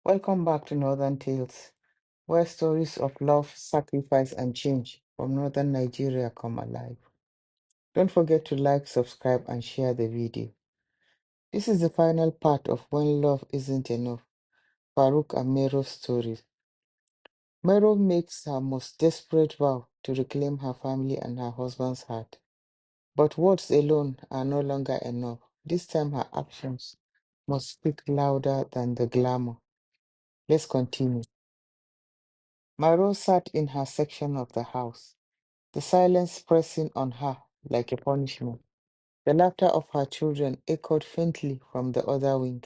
Welcome back to Northern Tales, where stories of love, sacrifice, and change from Northern Nigeria come alive. Don't forget to like, subscribe, and share the video. This is the final part of When Love Isn't Enough, Farouk and Meiro's stories. Mairo makes her most desperate vow to reclaim her family and her husband's heart. But words alone are no longer enough. This time her actions must speak louder than the glamour. Let's continue. Mairo sat in her section of the house, the silence pressing on her like a punishment. The laughter of her children echoed faintly from the other wing,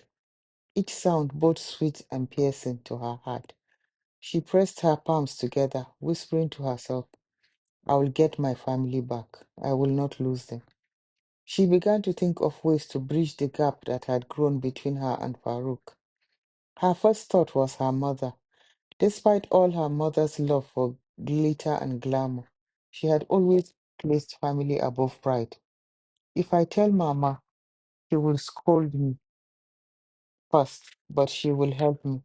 each sound both sweet and piercing to her heart. She pressed her palms together, whispering to herself, I will get my family back. I will not lose them. She began to think of ways to bridge the gap that had grown between her and Farouk. Her first thought was her mother. Despite all her mother's love for glitter and glamour, she had always placed family above pride. If I tell Mama, she will scold me first, but she will help me.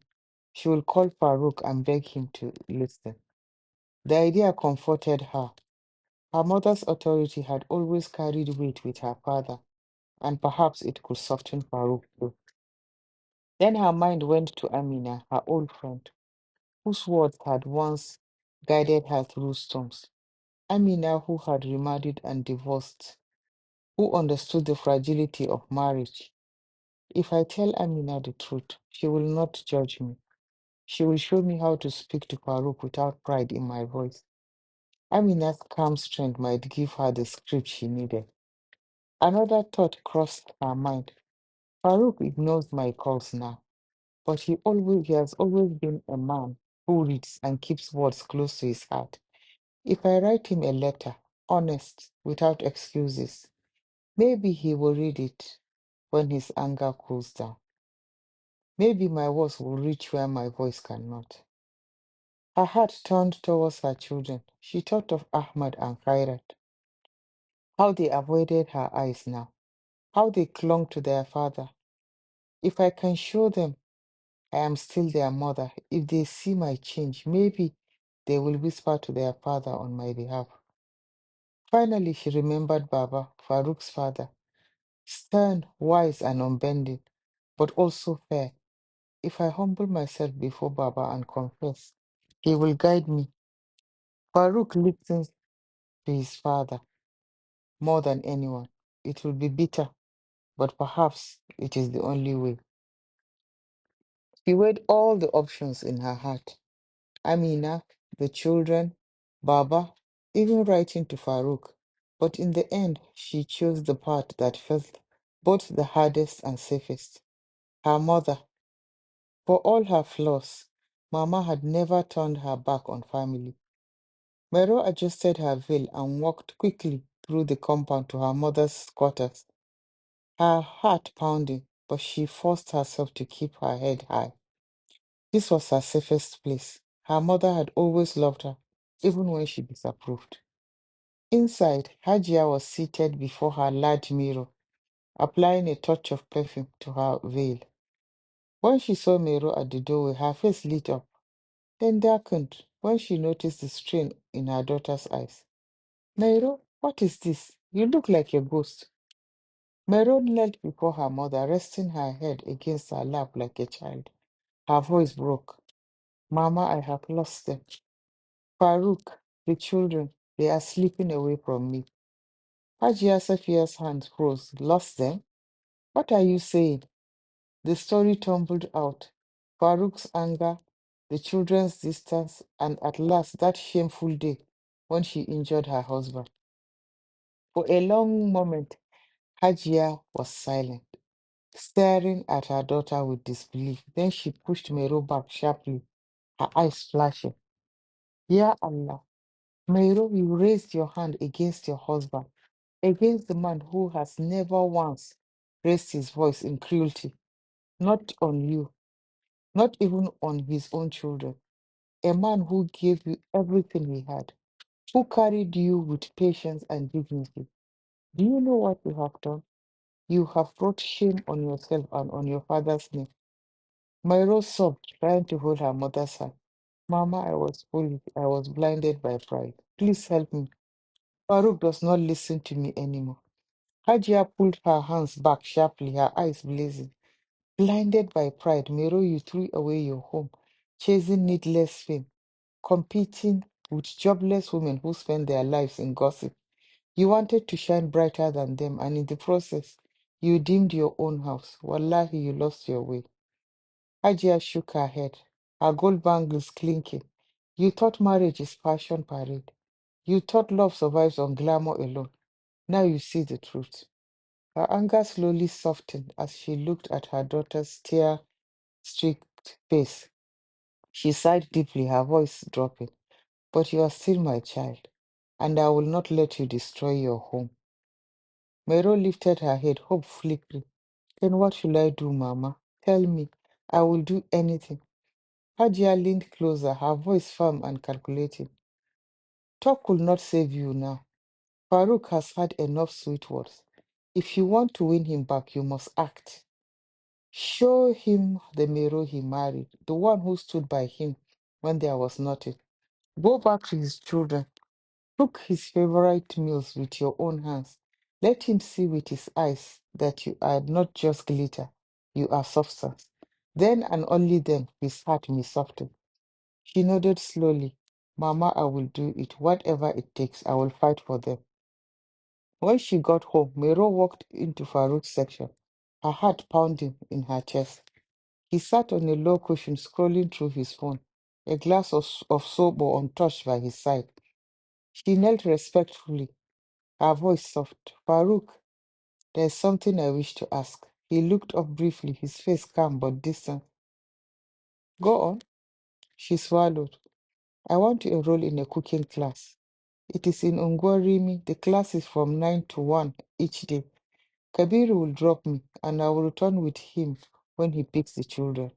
She will call Farouk and beg him to listen. The idea comforted her. Her mother's authority had always carried weight with her father, and perhaps it could soften Farouk too. Then her mind went to Amina, her old friend, whose words had once guided her through storms. Amina, who had remarried and divorced, who understood the fragility of marriage. If I tell Amina the truth, she will not judge me. She will show me how to speak to Farouk without pride in my voice. Amina's calm strength might give her the script she needed. Another thought crossed her mind. Farouk ignores my calls now, but he has always been a man who reads and keeps words close to his heart. If I write him a letter, honest, without excuses, maybe he will read it when his anger cools down. Maybe my words will reach where my voice cannot. Her heart turned towards her children. She thought of Ahmad and Khairat, how they avoided her eyes now, how they clung to their father. If I can show them I am still their mother, if they see my change, maybe they will whisper to their father on my behalf. Finally, she remembered Baba, Farouk's father, stern, wise, and unbending, but also fair. If I humble myself before Baba and confess, he will guide me. Farouk listens to his father more than anyone. It will be bitter, but perhaps it is the only way. She weighed all the options in her heart. Amina, the children, Baba, even writing to Farouk. But in the end, she chose the part that felt both the hardest and safest. Her mother, for all her flaws, Mama had never turned her back on family. Mero adjusted her veil and walked quickly through the compound to her mother's quarters, her heart pounding, but she forced herself to keep her head high. This was her safest place. Her mother had always loved her, even when she disapproved. Inside, Hajia was seated before her large mirror, applying a touch of perfume to her veil. When she saw Mero at the doorway, her face lit up, then darkened when she noticed the strain in her daughter's eyes. Mero, what is this? You look like a ghost. Mero knelt before her mother, resting her head against her lap like a child. Her voice broke. Mama, I have lost them. Farouk, the children, they are slipping away from me. Hajia Safia's hands rose. Lost them? What are you saying? The story tumbled out. Farouk's anger, the children's distance, and at last that shameful day when she injured her husband. For a long moment, Hajia was silent, staring at her daughter with disbelief. Then she pushed Mero back sharply, her eyes flashing. Ya Allah, Mero, you raised your hand against your husband, against the man who has never once raised his voice in cruelty, not on you, not even on his own children. A man who gave you everything he had, who carried you with patience and dignity. Do you know what you have done? You have brought shame on yourself and on your father's name. Mairo sobbed, trying to hold her mother's hand. Mama, I was foolish. I was blinded by pride. Please help me. Farouk does not listen to me anymore. Hajia pulled her hands back sharply, her eyes blazing. Blinded by pride, Miro, you threw away your home, chasing needless fame, competing with jobless women who spend their lives in gossip. You wanted to shine brighter than them, and in the process, you dimmed your own house. Wallahi, you lost your way. Hajia shook her head, her gold bangles clinking. You thought marriage is passion parade. You thought love survives on glamour alone. Now you see the truth. Her anger slowly softened as she looked at her daughter's tear-streaked face. She sighed deeply, her voice dropping. But you are still my child, and I will not let you destroy your home. Mero lifted her head, hope flickering. Then what should I do, Mama? Tell me. I will do anything. Hajia leaned closer, her voice firm and calculating. Talk will not save you now. Farouk has had enough sweet words. If you want to win him back, you must act. Show him the Mero he married, the one who stood by him when there was nothing. Go back to his children. Cook his favorite meals with your own hands. Let him see with his eyes that you are not just glitter, you are substance. Then and only then his heart may soften. She nodded slowly. Mama, I will do it. Whatever it takes, I will fight for them. When she got home, Mero walked into Farouk's section, her heart pounding in her chest. He sat on a low cushion scrolling through his phone, a glass of soap untouched by his side. She knelt respectfully, her voice soft. Farouk, there's something I wish to ask. He looked up briefly, his face calm but distant. Go on. She swallowed. I want to enroll in a cooking class. It is in Ungwarimi. The class is from 9 to 1 each day. Kabir will drop me, and I will return with him when he picks the children.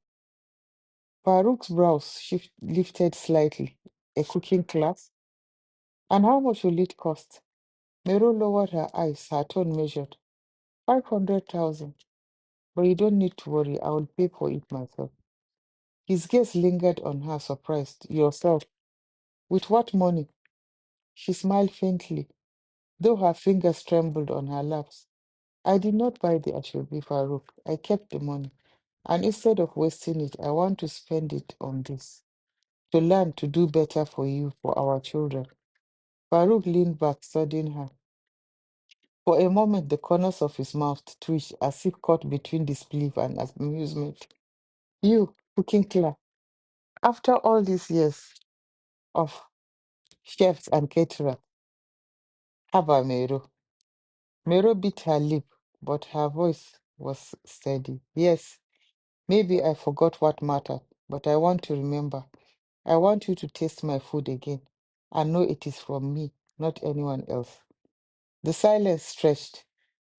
Farouk's brows lifted slightly. A cooking class? And how much will it cost? Mero lowered her eyes, her tone measured. 500,000. But you don't need to worry, I will pay for it myself. His gaze lingered on her, surprised. Yourself? With what money? She smiled faintly, though her fingers trembled on her laps. I did not buy the Ashobi Farouk. I kept the money. And instead of wasting it, I want to spend it on this. To learn to do better for you, for our children. Farouk leaned back, studying her. For a moment, the corners of his mouth twitched as if caught between disbelief and amusement. You, cooking class, after all these years of chefs and caterer, Haba Mero. Mero bit her lip, but her voice was steady. Yes, maybe I forgot what mattered, but I want to remember. I want you to taste my food again and know it is from me, not anyone else. The silence stretched.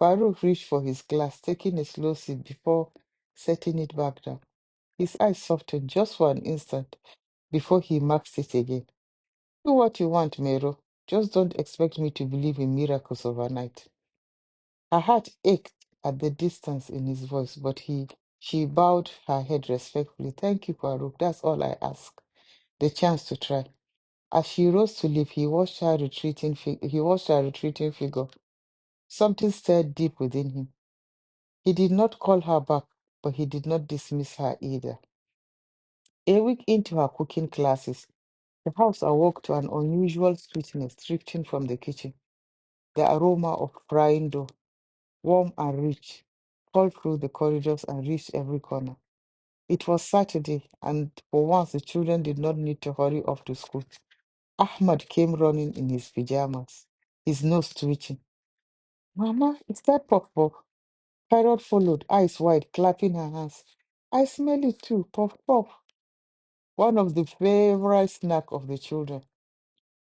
Farouk reached for his glass, taking a slow sip before setting it back down. His eyes softened just for an instant before he maxed it again. Do what you want, Mero. Just don't expect me to believe in miracles overnight. Her heart ached at the distance in his voice, but she bowed her head respectfully. Thank you, Farouk. That's all I ask. The chance to try. As she rose to leave, he watched her retreating figure. Something stirred deep within him. He did not call her back, but he did not dismiss her either. A week into her cooking classes, the house awoke to an unusual sweetness drifting from the kitchen. The aroma of frying dough, warm and rich, crawled through the corridors and reached every corner. It was Saturday, and for once the children did not need to hurry off to school. Ahmad came running in his pajamas, his nose twitching. Mama, is that Puff Puff? Parrot followed, eyes wide, clapping her hands. I smell it too, Puff Puff. One of the favorite snack of the children.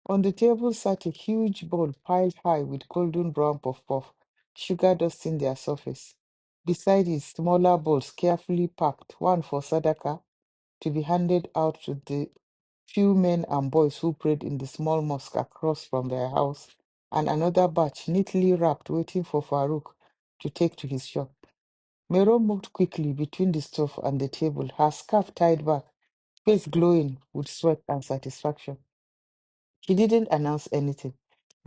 On the table sat a huge bowl piled high with golden brown puff puff, sugar dusting their surface. Beside it, smaller bowls carefully packed, one for Sadaka to be handed out to the few men and boys who prayed in the small mosque across from their house, and another batch neatly wrapped waiting for Farouk to take to his shop. Mairo moved quickly between the stove and the table, her scarf tied back, face glowing with sweat and satisfaction. She didn't announce anything,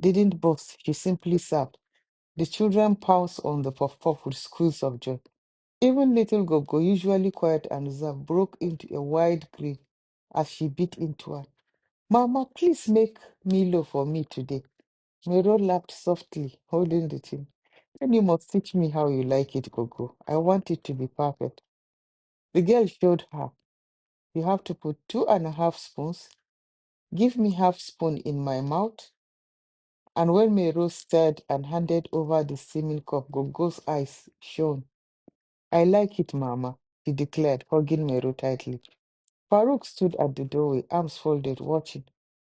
didn't boast, she simply served. The children pounced on the puff-puff with squeals of joy. Even little Gogo, usually quiet and reserved, broke into a wide grin as she bit into one. Mama, please make Milo for me today. Miro laughed softly, holding the tin. Then you must teach me how you like it, Gogo. I want it to be perfect. The girl showed her. You have to put 2.5 spoons. Give me half spoon in my mouth. And when Miro stirred and handed over the steaming cup, Gogo's eyes shone. I like it, Mama, he declared, hugging Miro tightly. Farouk stood at the doorway, arms folded, watching,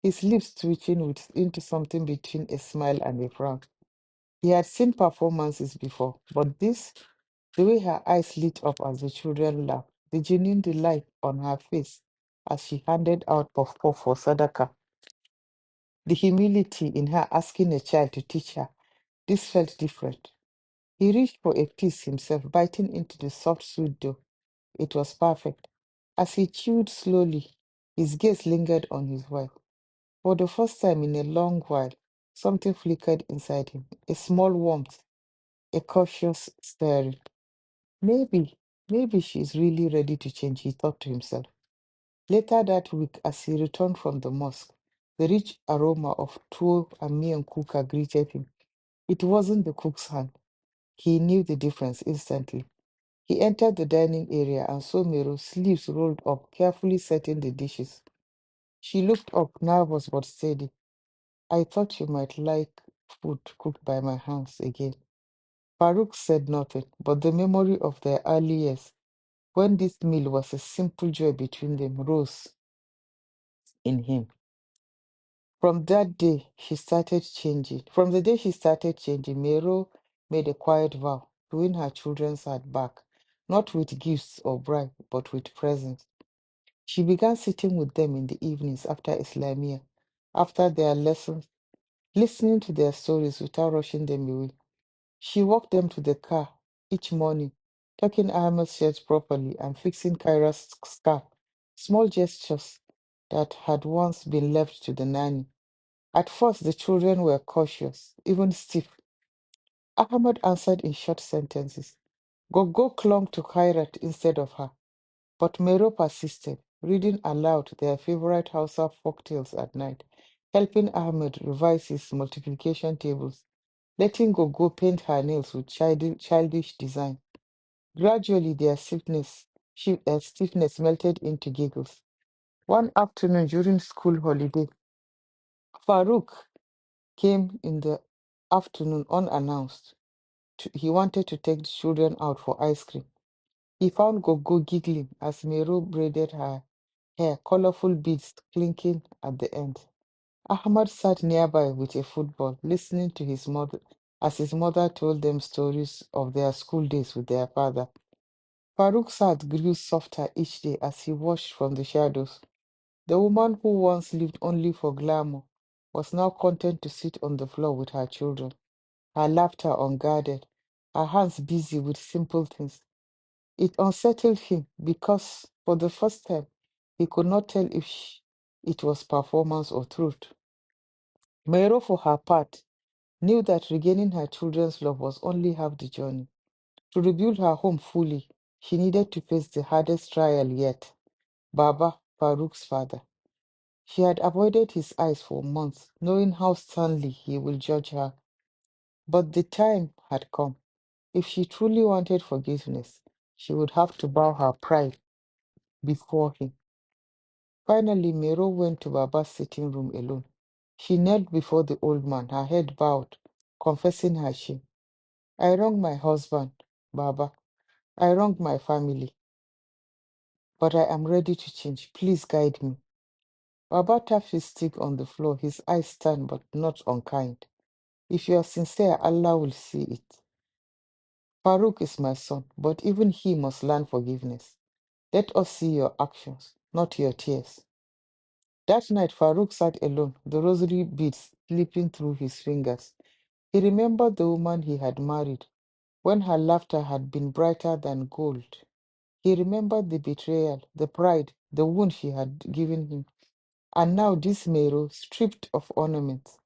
his lips twitching into something between a smile and a frown. He had seen performances before, but this, the way her eyes lit up as the children laughed, the genuine delight on her face as she handed out puff puff for Sadaka, the humility in her asking a child to teach her, this felt different. He reached for a piece himself, biting into the soft sweet dough. It was perfect. As he chewed slowly, his gaze lingered on his wife. For the first time in a long while, something flickered inside him, a small warmth, a cautious stirring. Maybe, maybe she's really ready to change, he thought to himself. Later that week, as he returned from the mosque, the rich aroma of tuwo and miyan kuka greeted him. It wasn't the cook's hand. He knew the difference instantly. He entered the dining area and saw Miro, sleeves rolled up, carefully setting the dishes. She looked up, nervous but steady. I thought you might like food cooked by my hands again. Farouk said nothing, but the memory of their early years, when this meal was a simple joy between them, rose in him. From that day, she started changing. From the day she started changing, Mero made a quiet vow to win her children's heart back, not with gifts or bribe, but with presents. She began sitting with them in the evenings after Islamia, after their lessons, listening to their stories without rushing them away. She walked them to the car each morning, tucking Ahmed's shirt properly and fixing Kyra's scarf, small gestures that had once been left to the nanny. At first, the children were cautious, even stiff. Ahmed answered in short sentences. Gogo clung to Kairat instead of her, but Mero persisted, reading aloud their favorite Hausa folk tales at night, helping Ahmed revise his multiplication tables, letting Gogo paint her nails with childish design. Gradually, their stiffness melted into giggles. One afternoon during school holiday, Farouk came in the afternoon unannounced. He wanted to take the children out for ice cream. He found Gogo giggling as Mero braided her hair, colorful beads clinking at the end. Ahmad sat nearby with a football, listening to his mother as his mother told them stories of their school days with their father. Farouk's heart grew softer each day as he watched from the shadows. The woman who once lived only for glamour was now content to sit on the floor with her children, her laughter unguarded, her hands busy with simple things. It unsettled him because, for the first time, he could not tell if it was performance or truth. Mairo, for her part, knew that regaining her children's love was only half the journey. To rebuild her home fully, she needed to face the hardest trial yet, Baba, Farouk's father. She had avoided his eyes for months, knowing how sternly he will judge her. But the time had come. If she truly wanted forgiveness, she would have to bow her pride before him. Finally, Mero went to Baba's sitting room alone. She knelt before the old man, her head bowed, confessing her shame. I wronged my husband, Baba. I wronged my family, but I am ready to change. Please guide me. Baba tapped his stick on the floor, his eyes stern but not unkind. If you are sincere, Allah will see it. Farouk is my son, but even he must learn forgiveness. Let us see your actions, not your tears. That night, Farouk sat alone, the rosary beads slipping through his fingers. He remembered the woman he had married, when her laughter had been brighter than gold. He remembered the betrayal, the pride, the wound she had given him, and now this Mairo, stripped of ornaments,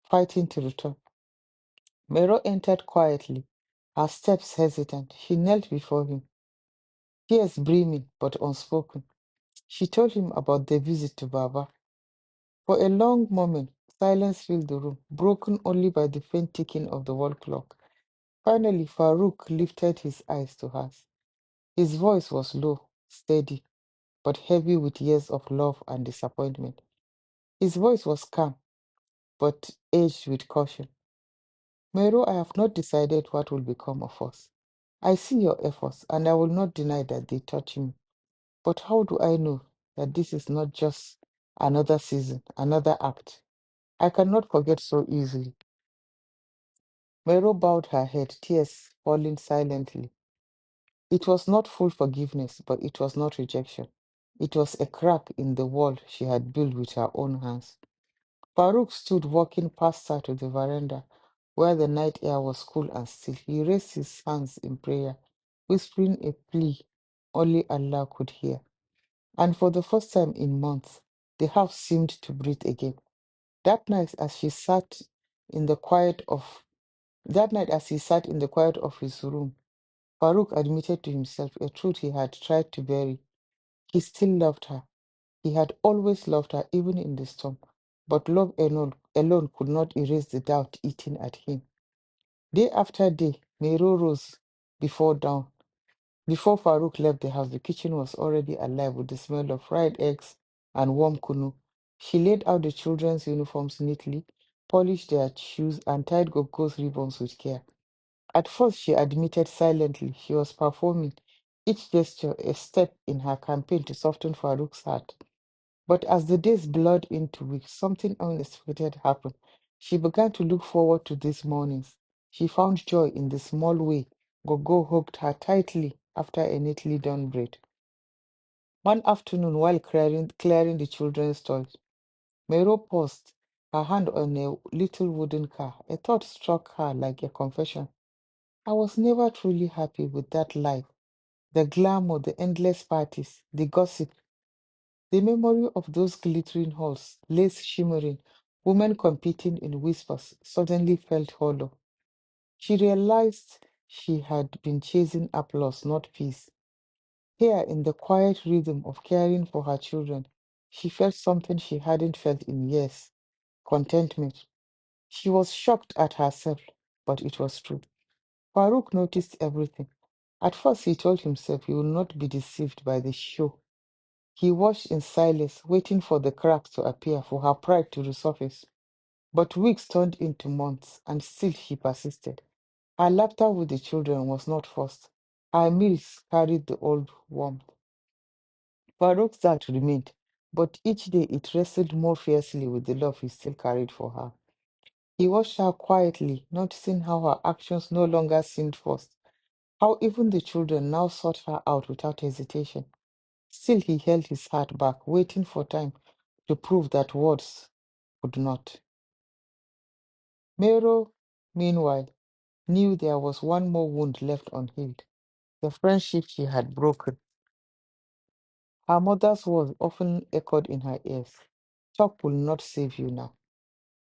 fighting to return. Mairo entered quietly, her steps hesitant. She knelt before him, tears brimming but unspoken. She told him about the visit to Baba. For a long moment, silence filled the room, broken only by the faint ticking of the wall clock. Finally, Farouk lifted his eyes to hers. His voice was low, steady, but heavy with years of love and disappointment. His voice was calm, but aged with caution. Mero, I have not decided what will become of us. I see your efforts, and I will not deny that they touch me. But how do I know that this is not just another season, another act? I cannot forget so easily. Mero bowed her head, tears falling silently. It was not full forgiveness, but it was not rejection. It was a crack in the wall she had built with her own hands. Farouk stood walking past her to the veranda, where the night air was cool and still. He raised his hands in prayer, whispering a plea only Allah could hear. And for the first time in months, the house seemed to breathe again. That night, as she sat in the quiet of that night, as he sat in the quiet of his room, Farouk admitted to himself a truth he had tried to bury. He still loved her. He had always loved her, even in the storm. But love alone could not erase the doubt eating at him. Day after day, Mero rose before dawn. Before Farouk left the house, the kitchen was already alive with the smell of fried eggs and warm kunu. She laid out the children's uniforms neatly, polished their shoes, and tied Gogo's ribbons with care. At first, she admitted silently she was performing each gesture a step in her campaign to soften Farouk's heart. But as the days blurred into weeks, something unexpected happened. She began to look forward to these mornings. She found joy in the small way Gogo hugged her tightly after a neatly done braid. One afternoon, while clearing the children's toys, Mero paused, her hand on a little wooden car. A thought struck her like a confession. I was never truly happy with that life. The glamour, the endless parties, the gossip. The memory of those glittering halls, lace shimmering, women competing in whispers, suddenly felt hollow. She realized she had been chasing applause, not peace. Here, in the quiet rhythm of caring for her children, she felt something she hadn't felt in years: contentment. She was shocked at herself, but it was true. Farouk noticed everything. At first, he told himself he would not be deceived by the show. He watched in silence, waiting for the cracks to appear, for her pride to resurface. But weeks turned into months, and still she persisted. Her laughter with the children was not forced. Her meals carried the old warmth. Farouk's heart remained, but each day it wrestled more fiercely with the love he still carried for her. He watched her quietly, noticing how her actions no longer seemed forced, how even the children now sought her out without hesitation. Still, he held his heart back, waiting for time to prove that words could not. Mero, meanwhile, knew there was one more wound left unhealed: the friendship she had broken. Her mother's words often echoed in her ears. Talk will not save you now.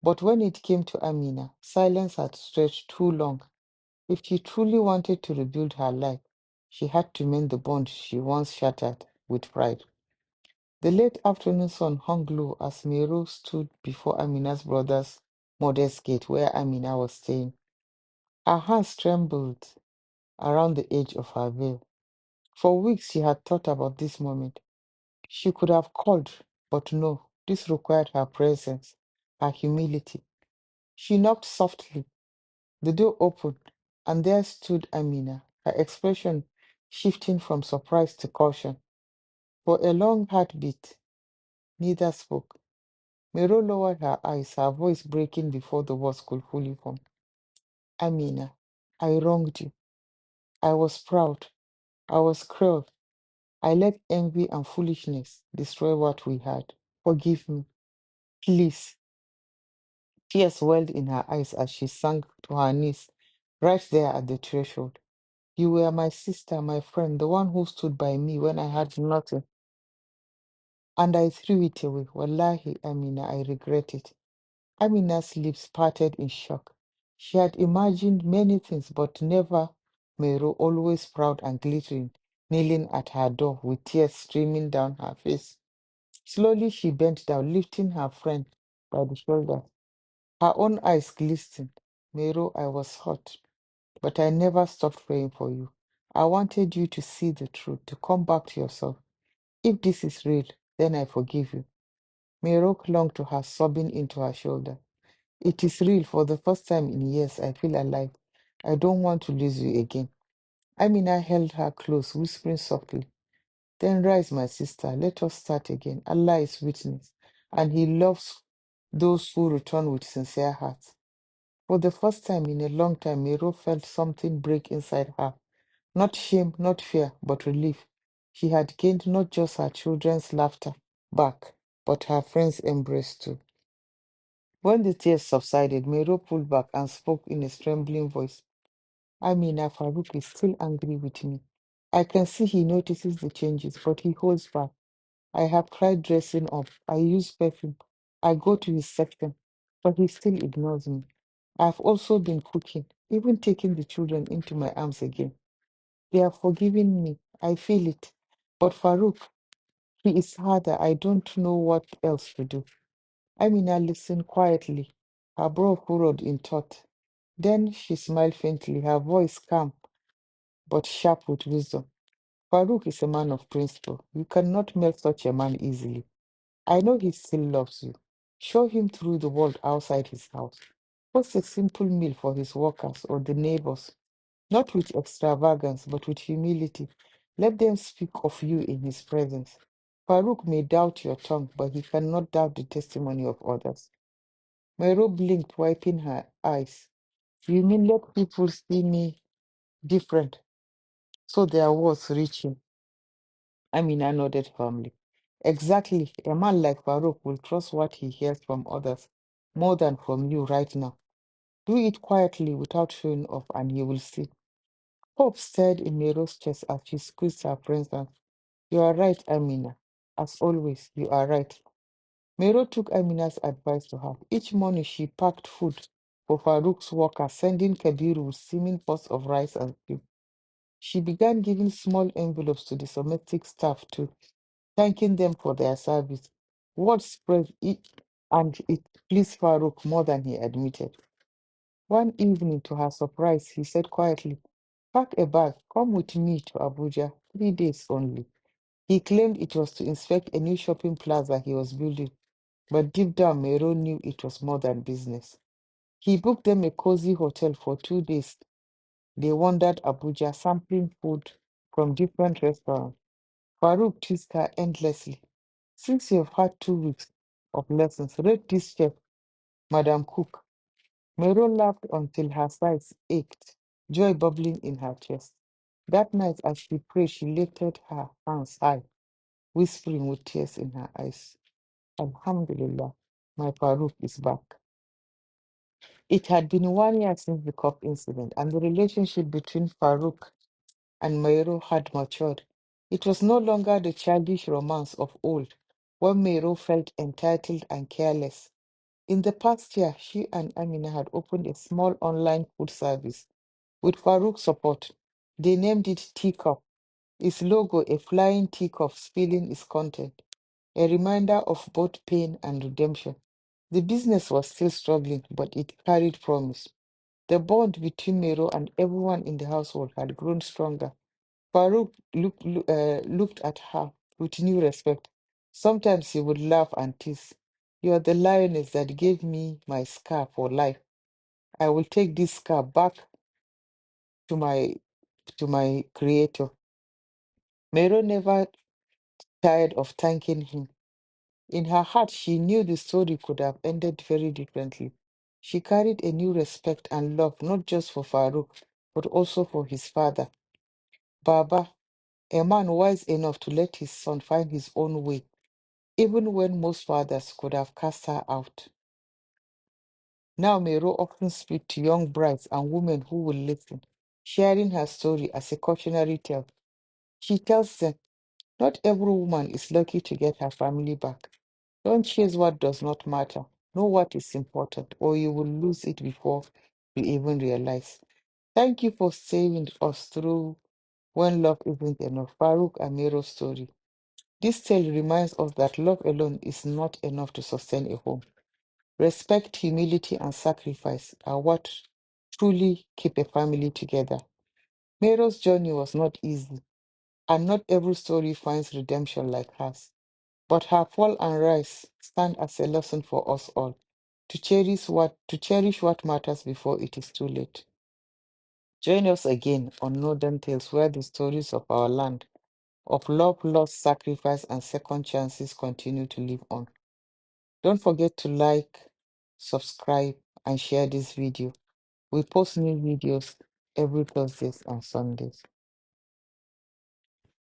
But when it came to Amina, silence had stretched too long. If she truly wanted to rebuild her life, she had to mend the bond she once shattered with pride. The late afternoon sun hung low as Mero stood before Amina's brother's modest gate where Amina was staying. Her hands trembled around the edge of her veil. For weeks she had thought about this moment. She could have called, but no, this required her presence, her humility. She knocked softly. The door opened, and there stood Amina, her expression shifting from surprise to caution. For a long heartbeat, neither spoke. Miro lowered her eyes, her voice breaking before the words could fully form. Amina, I wronged you. I was proud. I was cruel. I let envy and foolishness destroy what we had. Forgive me, please. Tears welled in her eyes as she sank to her knees right there at the threshold. You were my sister, my friend, the one who stood by me when I had nothing. And I threw it away. Wallahi, Amina, I regret it. Amina's lips parted in shock. She had imagined many things, but never Mairo, always proud and glittering, kneeling at her door with tears streaming down her face. Slowly she bent down, lifting her friend by the shoulder. Her own eyes glistened. Mairo, I was hurt, but I never stopped praying for you. I wanted you to see the truth, to come back to yourself. If this is real, then I forgive you. Mairo clung to her, sobbing into her shoulder. It is real. For the first time in years, I feel alive. I don't want to lose you again. Amina held her close, whispering softly, then rise, my sister. Let us start again. Allah is witness, and He loves those who return with sincere hearts. For the first time in a long time, Miro felt something break inside her. Not shame, not fear, but relief. She had gained not just her children's laughter back, but her friend's embrace too. When the tears subsided, Miro pulled back and spoke in a trembling voice. Amina, Farouk is still angry with me. I can see he notices the changes, but he holds back. I have tried dressing up. I use perfume. I go to his section, but he still ignores me. I've also been cooking, even taking the children into my arms again. They are forgiving me. I feel it. But Farouk, he is harder. I don't know what else to do. Amina listened quietly, her brow furrowed in thought. Then she smiled faintly, her voice calm but sharp with wisdom. Farouk is a man of principle. You cannot melt such a man easily. I know he still loves you. Show him through the world outside his house. Post a simple meal for his workers or the neighbors, not with extravagance, but with humility. Let them speak of you in his presence. Farouk may doubt your tongue, but he cannot doubt the testimony of others. Myro blinked, wiping her eyes. You mean let people see me different, so their words reach him? Amina nodded firmly. Exactly. A man like Farouk will trust what he hears from others more than from you right now. Do it quietly without showing off, and he will see. Hope stirred in Mero's chest as she squeezed her friend's hand. You are right, Amina. As always, you are right. Mero took Amina's advice to heart. Each morning she packed food for Farouk's workers, sending Kabir with seeming pots of rice and stew. She began giving small envelopes to the domestic staff too, thanking them for their service. Word spread it, and it pleased Farouk more than he admitted. One evening, to her surprise, he said quietly, pack a bag, come with me to Abuja, 3 days only. He claimed it was to inspect a new shopping plaza he was building, but deep down, Mero knew it was more than business. He booked them a cozy hotel for 2 days. They wandered Abuja, sampling food from different restaurants. Farouk teased her endlessly. Since you've had 2 weeks of lessons, rate this chef, Madam Cook. Mero laughed until her sides ached, joy bubbling in her chest. That night, as she prayed, she lifted her hands high, whispering with tears in her eyes, Alhamdulillah, my Farouk is back. It had been 1 year since the cup incident, and the relationship between Farouk and Mairo had matured. It was no longer the childish romance of old, when Mairo felt entitled and careless. In the past year, she and Amina had opened a small online food service. With Farouk's support, they named it Teacup, its logo a flying teacup spilling its content, a reminder of both pain and redemption. The business was still struggling, but it carried promise. The bond between Mero and everyone in the household had grown stronger. Farouk looked at her with new respect. Sometimes he would laugh and tease. You are the lioness that gave me my scar for life. I will take this scar back to my creator. Mero never tired of thanking him. In her heart, she knew the story could have ended very differently. She carried a new respect and love, not just for Farouk, but also for his father, Baba, a man wise enough to let his son find his own way, even when most fathers could have cast her out. Now Mairo often speaks to young brides and women who will listen, sharing her story as a cautionary tale. She tells them, not every woman is lucky to get her family back. Don't chase what does not matter. Know what is important, or you will lose it before you even realize. Thank you for staying with us through When Love Isn't Enough, Farouk and Miro's story. This tale reminds us that love alone is not enough to sustain a home. Respect, humility, and sacrifice are what truly keep a family together. Miro's journey was not easy, and not every story finds redemption like hers. But her fall and rise stand as a lesson for us all to cherish what matters before it is too late. Join us again on Northern Tales, where the stories of our land, of love, loss, sacrifice, and second chances continue to live on. Don't forget to like, subscribe, and share this video. We post new videos every Thursdays and Sundays.